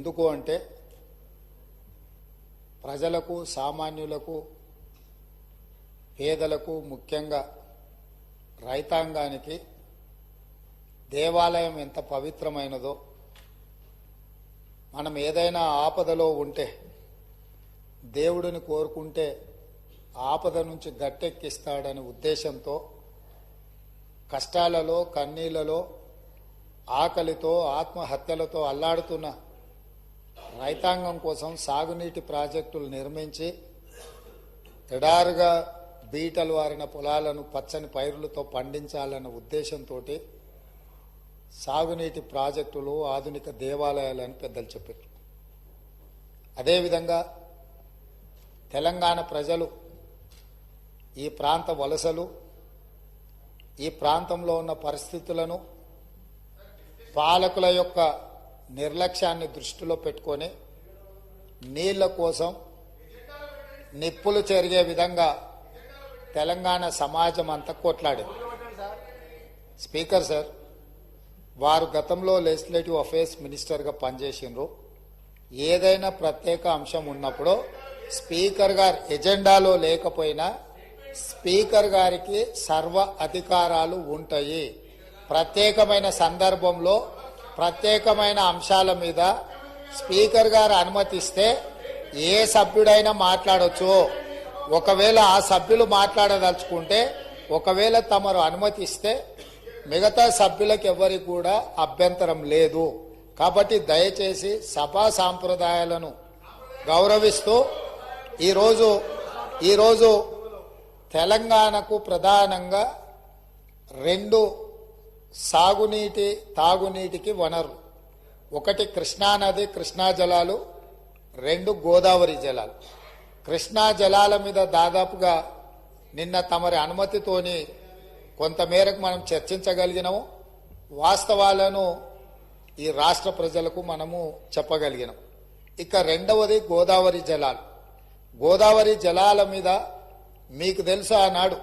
ఎందుకు అంటే ప్రజలకు, సామాన్యులకు, పేదలకు, ముఖ్యంగా రైతాంగానికి దేవాలయం ఎంత పవిత్రమైనదో, మనం ఏదైనా ఆపదలో ఉంటే దేవుడిని కోరుకుంటే ఆపద నుంచి గట్టెక్కిస్తాడనే ఉద్దేశంతో కష్టాలలో, కన్నీళ్లలో, ఆకలితో, ఆత్మహత్యలతో అల్లాడుతున్న రైతాంగం కోసం సాగునీటి ప్రాజెక్టులు నిర్మించి ఎడారుగా బీటలు వారిన పొలాలను పచ్చని పైరులతో పండించాలన్న ఉద్దేశంతో సాగునీటి ప్రాజెక్టులు, ఆధునిక దేవాలయాలని పెద్దలు చెప్పారు. అదేవిధంగా తెలంగాణ ప్రజలు, ఈ ప్రాంత వలసలు, ఈ ప్రాంతంలో ఉన్న పరిస్థితులను, పాలకుల యొక్క నిర్లక్ష్యాన్ని దృష్టిలో పెట్టుకొని నీళ్ల కోసం నిప్పులు చెరిగే విధంగా తెలంగాణ సమాజం అంతా కొట్లాడింది. స్పీకర్ సార్, వారు గతంలో లెజిస్లేటివ్ అఫేర్స్ మినిస్టర్గా పనిచేసిండ్రు. ఏదైనా ప్రత్యేక అంశం ఉన్నప్పుడు స్పీకర్ గారు ఎజెండాలో లేకపోయినా స్పీకర్ గారికి సర్వ అధికారాలు ఉంటాయి. ప్రత్యేకమైన సందర్భంలో ప్రత్యేకమైన అంశాల మీద స్పీకర్ గారు అనుమతిస్తే ఏ సభ్యుడైనా మాట్లాడొచ్చు. ఒకవేళ ఆ సభ్యులు మాట్లాడదలుచుకుంటే, ఒకవేళ తమరు అనుమతిస్తే మిగతా సభ్యులకు ఎవరికి కూడా అభ్యంతరం లేదు. కాబట్టి దయచేసి సభా సాంప్రదాయాలను గౌరవిస్తూ ఈరోజు తెలంగాణకు ప్రధానంగా రెండు సాగునీటి, తాగునీటికి వనరు. ఒకటి కృష్ణానది, కృష్ణా జలాలు, రెండు గోదావరి జలాలు. కృష్ణా జలాల మీద దాదాపుగా నిన్న తమరి అనుమతితోని కొంతమేరకు మనం చర్చించగలిగినాము. వాస్తవాలను ఈ రాష్ట్ర ప్రజలకు మనము చెప్పగలిగినాం. ఇక రెండవది గోదావరి జలాలు. గోదావరి జలాల మీద మీకు తెలుసు, ఆనాడు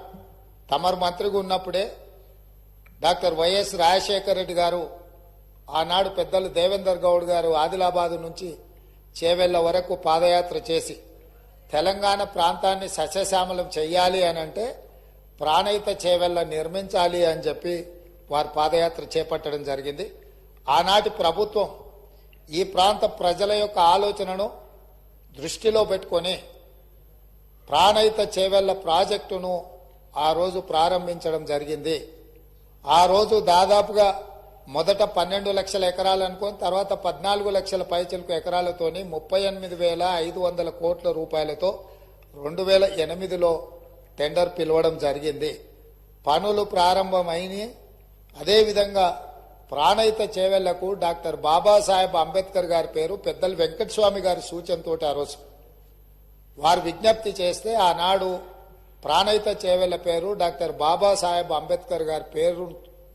తమరు మంత్రిగా ఉన్నప్పుడే డాక్టర్ వైఎస్ రాజశేఖర రెడ్డి గారు, ఆనాడు పెద్దలు దేవేందర్ గౌడ్ గారు ఆదిలాబాదు నుంచి చేవెళ్ల వరకు పాదయాత్ర చేసి తెలంగాణ ప్రాంతాన్ని సస్యశ్యామలం చెయ్యాలి అని అంటే ప్రాణహిత చేవెళ్ల నిర్మించాలి అని చెప్పి వారు పాదయాత్ర చేపట్టడం జరిగింది. ఆనాటి ప్రభుత్వం ఈ ప్రాంత ప్రజల యొక్క ఆలోచనను దృష్టిలో పెట్టుకొని ప్రాణహిత చేవెళ్ల ప్రాజెక్టును ఆ రోజు ప్రారంభించడం జరిగింది. ఆ రోజు దాదాపుగా మొదట 12 లక్షల ఎకరాలు అనుకొని తర్వాత 14 లక్షల పైచిలకు ఎకరాలతోని 38,500 కోట్ల రూపాయలతో 2008లో టెండర్ పిలవడం జరిగింది. పనులు ప్రారంభమైనాయి. అదేవిధంగా ప్రాణహిత చేవెళ్లకు డాక్టర్ బాబాసాహెబ్ అంబేద్కర్ గారి పేరు పెద్దలు వెంకటస్వామి గారి సూచనతో ఆ రోజు వారు విజ్ఞప్తి చేస్తే ఆనాడు ప్రాణహిత చేవెళ్ల పేరు డాక్టర్ బాబాసాహెబ్ అంబేద్కర్ గారి పేరు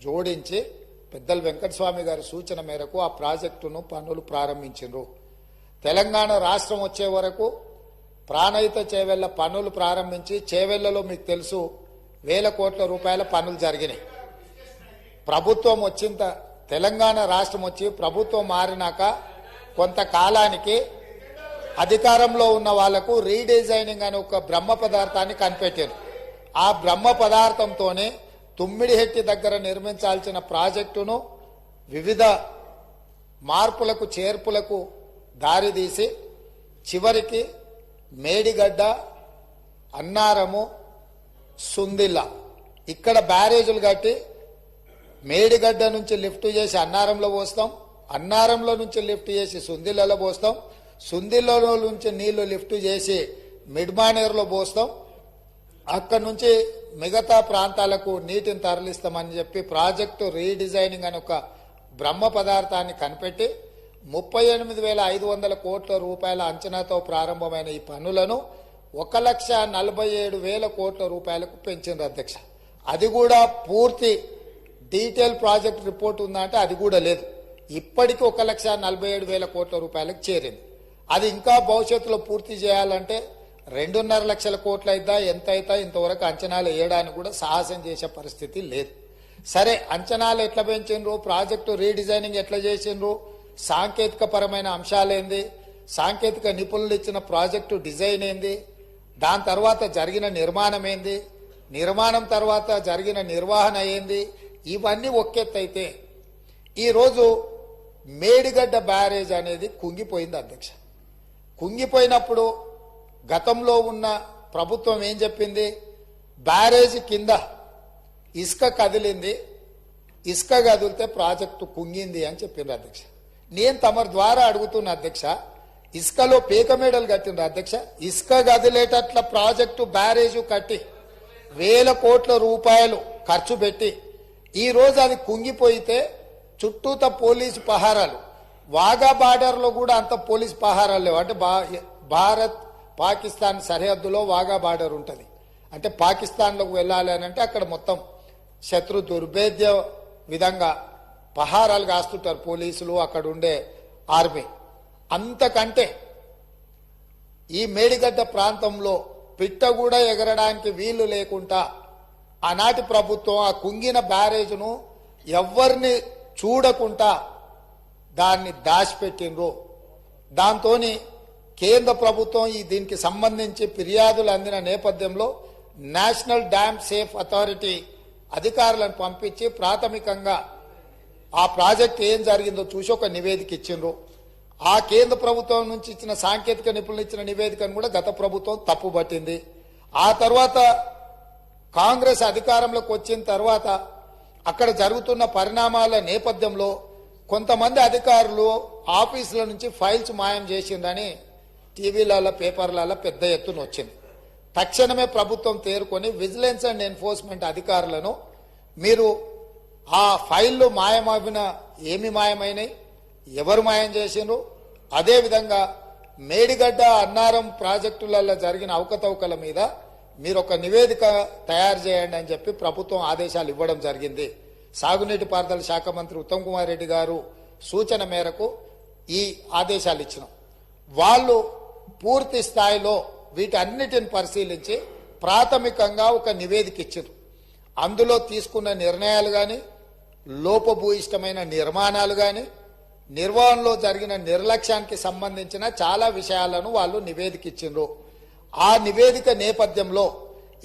జోడించి పెద్దలు వెంకటస్వామి గారి సూచన మేరకు ఆ ప్రాజెక్టును పనులు ప్రారంభించారు. తెలంగాణ రాష్ట్రం వచ్చే వరకు ప్రాణహిత చేవెళ్ల పనులు ప్రారంభించి చేవెళ్లలో మీకు తెలుసు 1,000 కోట్ల రూపాయల పనులు జరిగినాయి. ప్రభుత్వం వచ్చింత తెలంగాణ రాష్ట్రం వచ్చి ప్రభుత్వం మారినాక కొంతకాలానికి అధికారంలో ఉన్న వాళ్లకు రీడిజైనింగ్ అనే ఒక బ్రహ్మ పదార్థాన్ని కనిపెట్టారు. ఆ బ్రహ్మ పదార్థంతోనే తుమ్మిడిహెట్టి దగ్గర నిర్మించాల్సిన ప్రాజెక్టును వివిధ మార్పులకు, చేర్పులకు దారితీసి చివరికి మేడిగడ్డ, అన్నారము, సుందిల్ల ఇక్కడ బ్యారేజీలు కట్టి మేడిగడ్డ నుంచి లిఫ్ట్ చేసి అన్నారంలో పోస్తాం, అన్నారంలో నుంచి లిఫ్ట్ చేసి సుందిల్లలో పోస్తాం, సుందిల్లలో నుంచి నీళ్లు లిఫ్ట్ చేసి మిడ్మానేరులో పోస్తాం, అక్కడి నుంచి మిగతా ప్రాంతాలకు నీటిని తరలిస్తామని చెప్పి ప్రాజెక్టు రీడిజైనింగ్ అని ఒక బ్రహ్మ పదార్థాన్ని కనిపెట్టి 38,500 కోట్ల రూపాయల అంచనాతో ప్రారంభమైన ఈ పనులను 1,47,000 కోట్ల రూపాయలకు పెంచింది అధ్యక్ష. అది కూడా పూర్తి డీటెయిల్ ప్రాజెక్ట్ రిపోర్ట్ ఉందంటే అది కూడా లేదు. ఇప్పటికీ 1,47,000 కోట్ల రూపాయలకు చేరింది. అది ఇంకా భవిష్యత్తులో పూర్తి చేయాలంటే 2.5 లక్షల కోట్లు అయిద్దా, ఎంత అయితే ఇంతవరకు అంచనాలు వేయడానికి కూడా సాహసం చేసే పరిస్థితి లేదు. సరే, అంచనాలు ఎట్లా పెంచిండ్రు, ప్రాజెక్టు రీడిజైనింగ్ ఎట్లా చేసిండ్రు, సాంకేతిక పరమైన అంశాలేంది, సాంకేతిక నిపుణులు ఇచ్చిన ప్రాజెక్టు డిజైన్ ఏంది, దాని తర్వాత జరిగిన నిర్మాణం ఏంది, నిర్మాణం తర్వాత జరిగిన నిర్వహణ ఏంది, ఇవన్నీ ఒక్కెత్తైతే ఈరోజు మేడిగడ్డ బ్యారేజ్ అనేది కుంగిపోయింది అధ్యక్ష. కుంగిపోయినప్పుడు గతంలో ఉన్న ప్రభుత్వం ఏం చెప్పింది, బ్యారేజ్ కింద ఇసుక కదిలింది, ఇసుక కదిలితే ప్రాజెక్టు కుంగింది అని చెప్పింది అధ్యక్ష. నేను తమరి ద్వారా అడుగుతున్న అధ్యక్ష, ఇసుకలో పేకమేడలు కట్టిండ్రు అధ్యక్ష. ఇసుక కదిలేటట్ల ప్రాజెక్టు బ్యారేజ్ కట్టి 1000 కోట్ల రూపాయలు ఖర్చు పెట్టి ఈ రోజు అది కుంగిపోయితే చుట్టూత పోలీసు పహారాలు, వాగా బార్డర్లో కూడా అంత పోలీసు పహారాలు లేవు. అంటే భారత్ పాకిస్తాన్ సరిహద్దులో వాగా బార్డర్ ఉంటుంది. అంటే పాకిస్తాన్లోకి వెళ్ళాలి అని అంటే అక్కడ మొత్తం శత్రు దుర్భేద్య విధంగా పహారాలు కాస్తుంటారు పోలీసులు, అక్కడ ఉండే ఆర్మీ. అంతకంటే ఈ మేడిగడ్డ ప్రాంతంలో పిట్ట కూడా ఎగరడానికి వీలు లేకుండా ఆనాటి ప్రభుత్వం ఆ కుంగిన బ్యారేజ్ను ఎవరిని చూడకుండా దాన్ని దాచిపెట్టిండ్రు. దాంతో కేంద్ర ప్రభుత్వం దీనికి సంబంధించి ఫిర్యాదులు అందిన నేపథ్యంలో నేషనల్ డ్యామ్ సేఫ్ అథారిటీ అధికారులను పంపించి ప్రాథమికంగా ఆ ప్రాజెక్ట్ ఏం జరిగిందో చూసి ఒక నివేదిక ఇచ్చిండ్రు. ఆ కేంద్ర ప్రభుత్వం నుంచి ఇచ్చిన సాంకేతిక నిపుణులు ఇచ్చిన నివేదికను కూడా గత ప్రభుత్వం తప్పుబట్టింది. ఆ తర్వాత కాంగ్రెస్ అధికారంలోకి వచ్చిన తర్వాత అక్కడ జరుగుతున్న పరిణామాల నేపథ్యంలో కొంతమంది అధికారులు ఆఫీసుల నుంచి ఫైల్స్ మాయం చేసిందని టీవీలలో పేపర్లలో పెద్ద ఎత్తున వచ్చింది. తక్షణమే ప్రభుత్వం తేరుకొని విజిలెన్స్ అండ్ ఎన్ఫోర్స్మెంట్ అధికారులను మీరు ఆ ఫైళ్లు మాయమవిన ఏమి మాయమైనాయి, ఎవరు మాయం చేసిండ్రు, అదేవిధంగా మేడిగడ్డ అన్నారం ప్రాజెక్టులలో జరిగిన అవకతవకల మీద మీరు ఒక నివేదిక తయారు చేయండి అని చెప్పి ప్రభుత్వం ఆదేశాలు ఇవ్వడం జరిగింది. సాగునీటి పారుదల శాఖ మంత్రి ఉత్తమ్ కుమార్ రెడ్డి గారు సూచన మేరకు ఈ ఆదేశాలు ఇచ్చినాం. వాళ్ళు పూర్తి స్థాయిలో వీటన్నిటిని పరిశీలించి ప్రాథమికంగా ఒక నివేదిక ఇచ్చారు. అందులో తీసుకున్న నిర్ణయాలు కానీ, లోపభూయిష్టమైన నిర్మాణాలు కానీ, నిర్వహణలో జరిగిన నిర్లక్ష్యానికి సంబంధించిన చాలా విషయాలను వాళ్ళు నివేదిక ఇచ్చిండ్రు. ఆ నివేదిక నేపథ్యంలో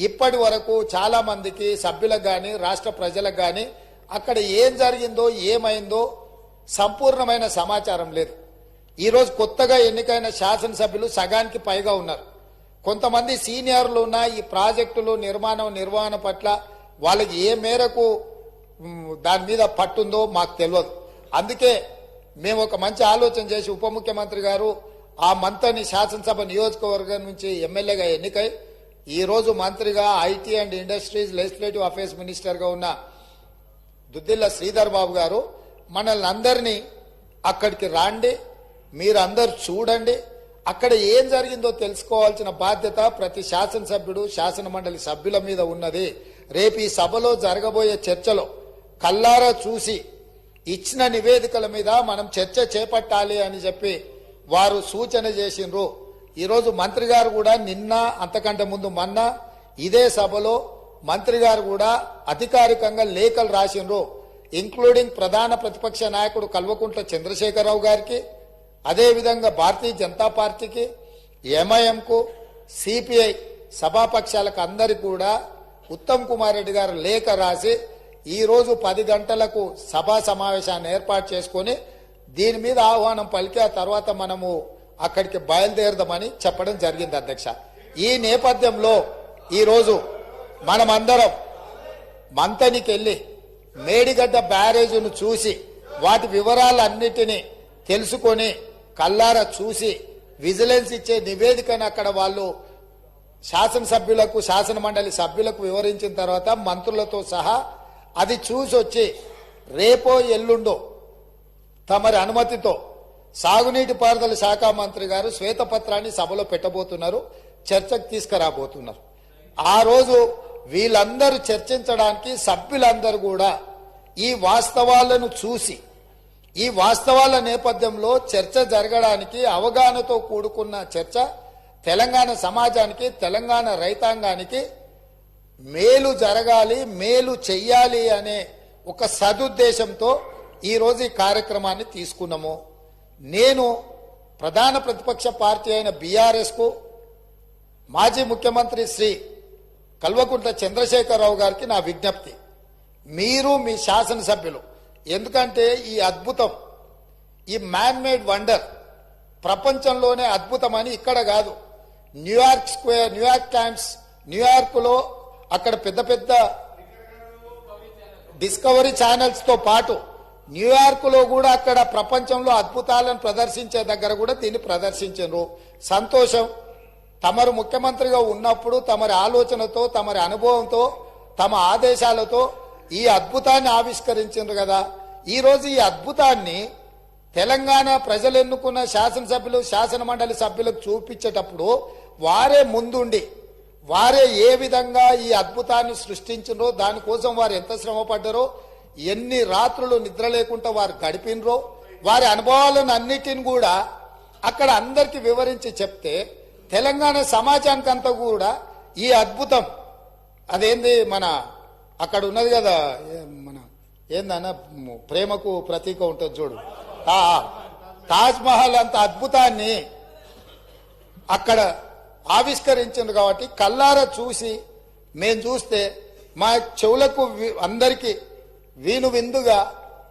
ఇప్పటి వరకు చాలా మందికి సభ్యులకు కానీ రాష్ట్ర ప్రజలకు కానీ అక్కడ ఏం జరిగిందో ఏమైందో సంపూర్ణమైన సమాచారం లేదు. ఈరోజు కొత్తగా ఎన్నికైన శాసనసభ్యులు సగానికి పైగా ఉన్నారు. కొంతమంది సీనియర్లు ఉన్న ఈ ప్రాజెక్టులు నిర్వహణ పట్ల వాళ్ళకి ఏ మేరకు దాని మీద పట్టుందో మాకు తెలియదు. అందుకే మేము ఒక మంచి ఆలోచన చేసి ఉప ముఖ్యమంత్రి గారు ఆ మంత్రిని శాసనసభ నియోజకవర్గం నుంచి ఎమ్మెల్యేగా ఎన్నికై ఈ రోజు మంత్రిగా IT and industries legislative affairs మినిస్టర్గా ఉన్న దుద్దిల్ల శ్రీధర్ బాబు గారు మనల్ని అందరినీ అక్కడికి రాండి, మీరు అందరు చూడండి, అక్కడ ఏం జరిగిందో తెలుసుకోవాల్సిన బాధ్యత ప్రతి శాసనసభ్యుడు శాసన మండలి సభ్యుల మీద ఉన్నది. రేపు ఈ సభలో జరగబోయే చర్చలో కల్లారా చూసి ఇచ్చిన నివేదికల మీద మనం చర్చ చేపట్టాలి అని చెప్పి వారు సూచన చేసిండ్రు. ఈరోజు మంత్రి గారు కూడా నిన్న అంతకంటే ముందు మొన్న ఇదే సభలో మంత్రి గారు కూడా అధికారికంగా లేఖలు రాసిండ్రు. ఇంక్లూడింగ్ ప్రధాన ప్రతిపక్ష నాయకుడు కల్వకుంట్ల చంద్రశేఖరరావు గారికి, అదేవిధంగా భారతీయ జనతా పార్టీకి, ఎంఐఎంకు, సిపిఐ సభాపక్షాలకు అందరికీ కూడా ఉత్తమ్ కుమార్ రెడ్డి గారు లేఖ రాసి ఈ రోజు 10 గంటలకు సభా సమావేశాన్ని ఏర్పాటు చేసుకుని దీని మీద ఆహ్వానం పలికి ఆ తర్వాత మనము అక్కడికి బయలుదేరదామని చెప్పడం జరిగింది అధ్యక్ష. ఈ నేపథ్యంలో ఈరోజు మనమందరం మంతనికి వెళ్లి మేడిగడ్డ బ్యారేజీను చూసి వాటి వివరాలన్నిటినీ తెలుసుకొని కల్లారా చూసి విజిలెన్స్ ఇచ్చే నివేదికను అక్కడ వాళ్ళు శాసనసభ్యులకు శాసన మండలి సభ్యులకు వివరించిన తర్వాత మంత్రులతో సహా అది చూసి వచ్చి రేపో ఎల్లుండో తమరి అనుమతితో సాగునీటి పారుదల శాఖ మంత్రి గారు శ్వేతపత్రాన్ని సభలో పెట్టబోతున్నారు, చర్చకు తీసుకురాబోతున్నారు. ఆ రోజు వీళ్ళందరూ చర్చించడానికి సభ్యులందరూ కూడా ఈ వాస్తవాలను చూసి ఈ వాస్తవాల నేపథ్యంలో చర్చ జరగడానికి అవగాహనతో కూడుకున్న చర్చ తెలంగాణ సమాజానికి తెలంగాణ రైతాంగానికి మేలు జరగాలి, మేలు చెయ్యాలి అనే ఒక సదుద్దేశంతో ఈరోజు ఈ కార్యక్రమాన్ని తీసుకున్నాము. నేను ప్రధాన ప్రతిపక్ష పార్టీ అయిన బీఆర్ఎస్కు మాజీ ముఖ్యమంత్రి శ్రీ కల్వకుంట్ల చంద్రశేఖరరావు గారికి నా విజ్ఞప్తి, మీరు మీ శాసనసభ్యులు, ఎందుకంటే ఈ అద్భుతం, ఈ మ్యాన్ మేడ్ వండర్ ప్రపంచంలోనే అద్భుతమని ఇక్కడ కాదు, న్యూయార్క్ స్క్వేర్, న్యూయార్క్ టైమ్స్, న్యూయార్క్లో అక్కడ పెద్ద పెద్ద డిస్కవరీ ఛానల్స్ తో పాటు న్యూయార్క్లో కూడా అక్కడ ప్రపంచంలో అద్భుతాలను ప్రదర్శించే దగ్గర కూడా దీన్ని ప్రదర్శించారు. సంతోషం. తమరు ముఖ్యమంత్రిగా ఉన్నప్పుడు తమరి ఆలోచనతో, తమరి అనుభవంతో, తమ ఆదేశాలతో ఈ అద్భుతాన్ని ఆవిష్కరించారు కదా. ఈరోజు ఈ అద్భుతాన్ని తెలంగాణ ప్రజలు ఎన్నుకున్న శాసనసభ్యులు, శాసన మండలి సభ్యులకు చూపించేటప్పుడు వారే ముందుండి వారే ఏ విధంగా ఈ అద్భుతాన్ని సృష్టించినరో, దానికోసం వారు ఎంత శ్రమ పడ్డారో, ఎన్ని రాత్రులు నిద్ర లేకుండా వారు గడిపినరో, వారి అనుభవాలను అన్నిటిని కూడా అక్కడ అందరికి వివరించి చెప్తే తెలంగాణ సమాజానికి అంతా కూడా ఈ అద్భుతం అదేంది మన అక్కడ ఉన్నది కదా, మన ఏందన్న ప్రేమకు ప్రతీక ఉంటుంది చూడు, తాజ్ మహల్ అంత అద్భుతాన్ని అక్కడ ఆవిష్కరించింది కాబట్టి కల్లారా చూసి మేము చూస్తే మా చెవులకు అందరికీ వీను విందుగా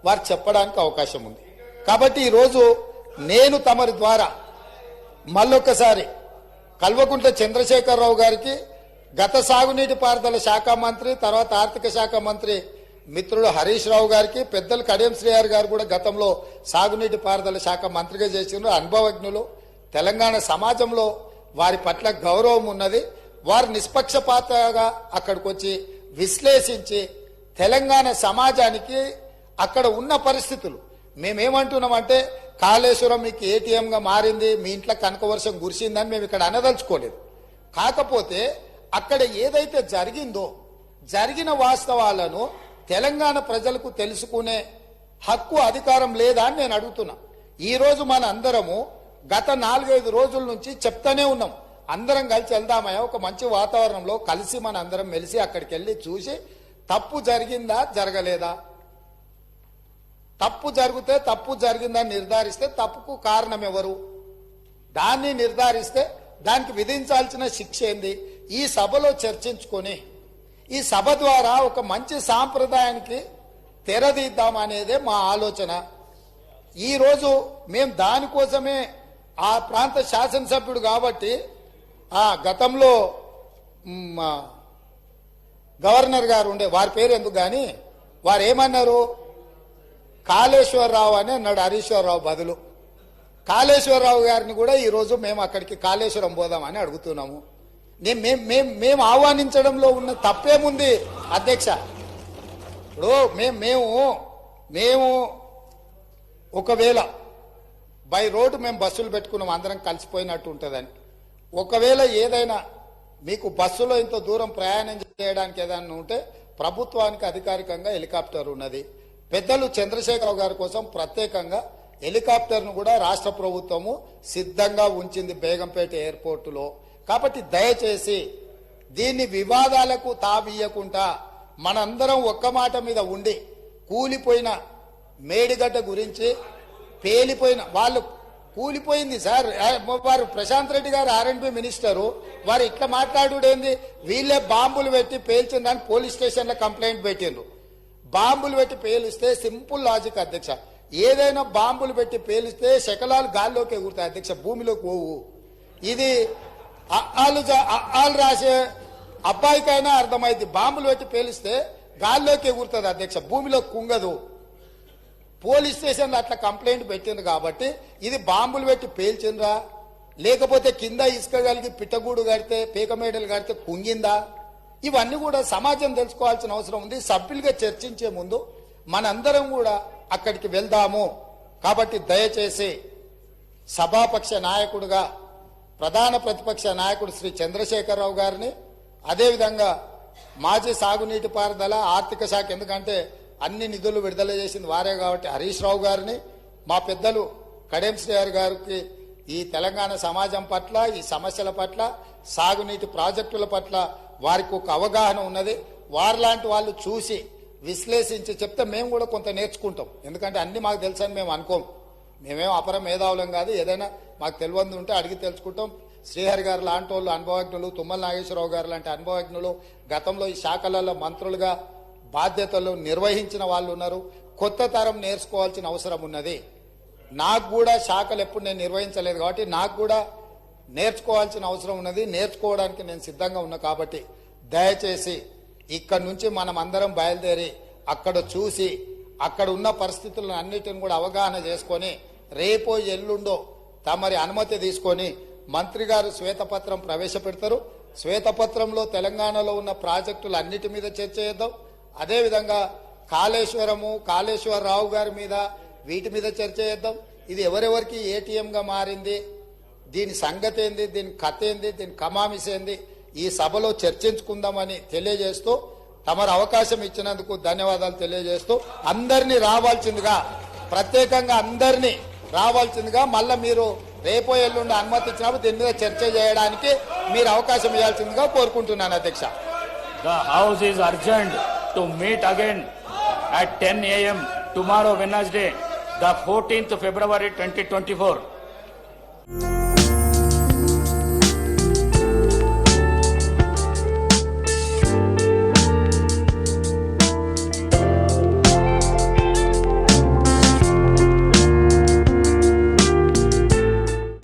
వారు చెప్పడానికి అవకాశం ఉంది. కాబట్టి ఈరోజు నేను తమరి ద్వారా మళ్ళొక్కసారి కల్వకుంట్ల చంద్రశేఖరరావు గారికి, గత సాగునీటి పారుదల శాఖ మంత్రి, తర్వాత ఆర్థిక శాఖ మంత్రి మిత్రుడు హరీష్ రావు గారికి, పెద్దలు కడియం శ్రీహరి గారు కూడా గతంలో సాగునీటి పారుదల శాఖ మంత్రిగా చేసిన అనుభవజ్ఞులు, తెలంగాణ సమాజంలో వారి పట్ల గౌరవం ఉన్నది. వారు నిష్పక్షపాతంగా అక్కడికి వచ్చి విశ్లేషించి తెలంగాణ సమాజానికి అక్కడ ఉన్న పరిస్థితులు, మేమేమంటున్నామంటే కాళేశ్వరం మీకు ఏటీఎంగా మారింది, మీ ఇంట్లో కనక వర్షం కురిసిందని మేము ఇక్కడ అనదలుచుకోలేదు. కాకపోతే అక్కడ ఏదైతే జరిగిందో, జరిగిన వాస్తవాలను తెలంగాణ ప్రజలకు తెలుసుకునే హక్కు, అధికారం లేదా అని నేను అడుగుతున్నా. ఈరోజు మన అందరము గత 4-5 రోజుల నుంచి చెప్తానే ఉన్నాం, అందరం కలిసి వెళ్దామయ్యా ఒక మంచి వాతావరణంలో కలిసి మన అందరం మెలిసి అక్కడికి వెళ్ళి చూసి తప్పు జరిగిందా జరగలేదా, తప్పు జరిగితే తప్పు జరిగిందని నిర్ధారిస్తే తప్పుకు కారణం ఎవరు, దాన్ని నిర్ధారిస్తే దానికి విధించాల్సిన శిక్ష ఏంది, ఈ సభలో చర్చించుకొని ఈ సభ ద్వారా ఒక మంచి సాంప్రదాయానికి తెరదీద్దామనేదే మా ఆలోచన. ఈరోజు మేము దానికోసమే ఆ ప్రాంత శాసనసభ్యుడు కాబట్టి గతంలో గవర్నర్ గారు ఉండే, వారి పేరు ఎందుకు కానీ వారు ఏమన్నారు, కాళేశ్వరరావు అని అన్నాడు హరీశ్వరరావు బదులు. కాళేశ్వరరావు గారిని కూడా ఈరోజు మేము అక్కడికి కాళేశ్వరం పోదామని అడుగుతున్నాము. మేము ఆహ్వానించడంలో ఉన్న తప్పేముంది అధ్యక్ష? ఇప్పుడు మేము ఒకవేళ బై రోడ్డు మేము బస్సులు పెట్టుకున్నాం, అందరం కలిసిపోయినట్టు ఉంటుందని. ఒకవేళ ఏదైనా మీకు బస్సులో ఇంత దూరం ప్రయాణం చేయడానికి ఏదైనా ఉంటే ప్రభుత్వానికి అధికారికంగా హెలికాప్టర్ ఉన్నది. పెద్దలు చంద్రశేఖరరావు గారి కోసం ప్రత్యేకంగా హెలికాప్టర్ను కూడా రాష్ట్ర ప్రభుత్వము సిద్ధంగా ఉంచింది బేగంపేట ఎయిర్పోర్టులో. కాబట్టి దయచేసి దీన్ని వివాదాలకు తావియ్యకుండా మనందరం ఒక్క మాట మీద ఉండి, కూలిపోయిన మేడిగడ్డ గురించి, పేలిపోయిన వాళ్ళు కూలిపోయింది సార్, వారు ప్రశాంత్ రెడ్డి గారు ఆర్ఎండ్బి మినిస్టరు, వారు ఇట్లా మాట్లాడుడేంది, వీళ్ళే బాంబులు పెట్టి పేల్చిందని పోలీస్ స్టేషన్లో కంప్లైంట్ పెట్టిండ్రు. బాంబులు పెట్టి పేలిస్తే సింపుల్ లాజిక్ అధ్యక్ష, ఏదైనా బాంబులు పెట్టి పేలిస్తే శకలాలు గాల్లోకి ఎగురుతాయి అధ్యక్ష, భూమిలోకి పోవు. ఇది ఆళ్ళు రాసే అబ్బాయికైనా అర్థమైంది, బాంబులు పెట్టి పేలిస్తే గాల్లోకి ఎగురుతుంది అధ్యక్ష, భూమిలోకి కుంగదు. పోలీస్ స్టేషన్లో అట్లా కంప్లైంట్ పెట్టింది కాబట్టి ఇది బాంబులు పెట్టి పేల్చిండ్రా, లేకపోతే కింద ఇసుక కలిగి పిట్టగూడు కడితే, పీకమేడలు కడితే కుంగిందా, ఇవన్నీ కూడా సమాజం తెలుసుకోవాల్సిన అవసరం ఉంది. సభ్యులుగా చర్చించే ముందు మనందరం కూడా అక్కడికి వెళ్దాము. కాబట్టి దయచేసి సభాపక్ష నాయకుడుగా ప్రధాన ప్రతిపక్ష నాయకుడు శ్రీ చంద్రశేఖరరావు గారిని, అదేవిధంగా మాజీ సాగునీటి పారుదల ఆర్థిక శాఖ, ఎందుకంటే అన్ని నిధులు విడుదల చేసింది వారే కాబట్టి హరీష్ రావు గారిని, మా పెద్దలు కడియం శ్రీహరి గారికి ఈ తెలంగాణ సమాజం పట్ల, ఈ సమస్యల పట్ల, సాగునీటి ప్రాజెక్టుల పట్ల వారికి ఒక అవగాహన ఉన్నది. వారిలాంటి వాళ్ళు చూసి విశ్లేషించి చెప్తే మేము కూడా కొంత నేర్చుకుంటాం. ఎందుకంటే అన్ని మాకు తెలుసని మేము అనుకోం. మేమేం అపర మేధావులం కాదు. ఏదైనా మాకు తెలియంది ఉంటే అడిగి తెలుసుకుంటాం. శ్రీహరి గారు లాంటి వాళ్ళు అనుభవజ్ఞులు, తుమ్మల నాగేశ్వరరావు గారు లాంటి అనుభవజ్ఞులు, గతంలో ఈ శాఖలలో మంత్రులుగా బాధ్యతలు నిర్వహించిన వాళ్ళు ఉన్నారు. కొత్త తరం నేర్చుకోవాల్సిన అవసరం ఉన్నది. నాకు కూడా శాఖలు ఎప్పుడు నేను నిర్వహించలేదు కాబట్టి నాకు కూడా నేర్చుకోవాల్సిన అవసరం ఉన్నది. నేర్చుకోవడానికి నేను సిద్ధంగా ఉన్నా కాబట్టి దయచేసి ఇక్కడ నుంచి మనం అందరం బయలుదేరి అక్కడ చూసి అక్కడ ఉన్న పరిస్థితులను అన్నిటిని కూడా అవగాహన చేసుకొని రేపో ఎల్లుండో తమరి అనుమతి తీసుకొని మంత్రి గారు శ్వేతపత్రం ప్రవేశపెడతారు. శ్వేతపత్రంలో తెలంగాణలో ఉన్న ప్రాజెక్టులు అన్నిటి మీద చర్చ చేద్దాం. అదేవిధంగా కాళేశ్వరము, కాళేశ్వరరావు గారి మీద వీటి మీద చర్చ చేద్దాం. ఇది ఎవరెవరికి ఏటీఎంగా మారింది, దీని సంగతి ఏంది, దీని కథ ఏంది, దీని కమామిస్ ఏంది, ఈ సభలో చర్చించుకుందామని తెలియజేస్తూ తమరు అవకాశం ఇచ్చినందుకు ధన్యవాదాలు తెలియజేస్తూ అందరినీ రావాల్సిందిగా, ప్రత్యేకంగా అందరినీ రావాల్సిందిగా, మళ్ళా మీరు రేపో ఎల్లుండి అనుమతి ఇచ్చినప్పుడు దీని మీద చర్చ చేయడానికి మీరు అవకాశం ఇవ్వాల్సిందిగా కోరుకుంటున్నాను అధ్యక్ష. The House is urgent to meet again at 10 a.m. tomorrow Wednesday, the 14th February 2024.